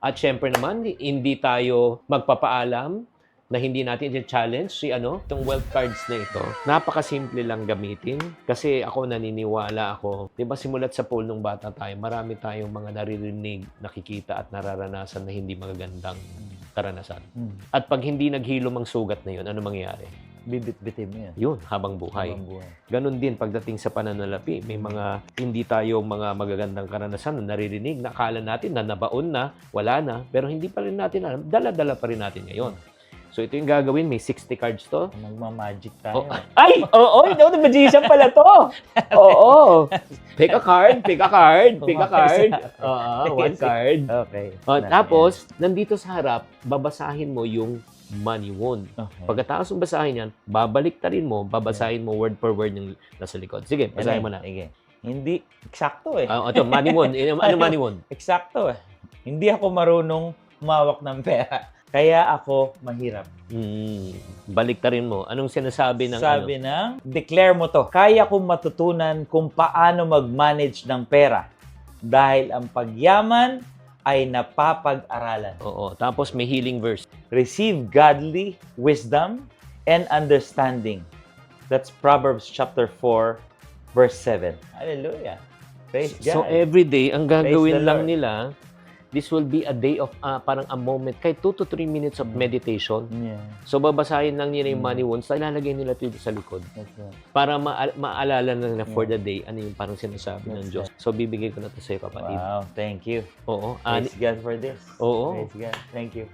At syempre naman, hindi tayo magpapaalam na hindi natin i-challenge itong wealth cards na ito. Napakasimple lang gamitin kasi ako naniniwala ako, 'di ba simulat sa poll nung bata tayo, marami tayong mga naririnig, nakikita at nararanasan na hindi magagandang karanasan. At pag hindi naghilom ang sugat na 'yun, ano mangyayari? Bibit-bitin mo yan. Yun, habang buhay. Habang buhay. Ganon din pagdating sa pananalapi. May mga hindi tayo mga magagandang karanasan na naririnig, nakala natin na nabaon na, wala na, pero hindi pa rin natin alam. Dala-dala pa rin natin ngayon. So ito yung gagawin, may 60 cards to. Magmamagic tayo. Ay! Oo, no, magician pala to. Oo. Pick a card, pick a card, pick a card. One card. Okay. Tapos, nandito sa harap, babasahin mo yung money wound. Okay. Pagkatapos mong basahin yan, babaliktarin mo, babasahin mo word per word yung nasa likod. Sige, basahin mo na. Sige. Hindi, eksakto eh. Ito, money wound. Ano money wound? Eksakto eh. Hindi ako marunong humawak ng pera. Kaya ako mahirap. Baliktarin mo. Anong sinasabi ng Sabi ng, declare mo to. Kaya kong matutunan kung paano mag-manage ng pera. Dahil ang pagyaman ay napapag-aralan. Oo. Tapos may healing verse. Receive godly wisdom and understanding. That's Proverbs chapter 4, verse 7. Hallelujah. Praise God. So every day, ang gagawin the lang Lord. nila, this will be a day of parang a moment, kahit 2 to 3 minutes of meditation. Yeah. So babasahin lang nila yung money wounds, ilalagay nila ito sa likod. That's right. Para maalala na for the day, ano yung parang sinasabi ng Diyos. So bibigay ko na ito sa iyo, kapatid. Wow, thank you. Oo. Praise God for this. Oo. Praise God. Thank you.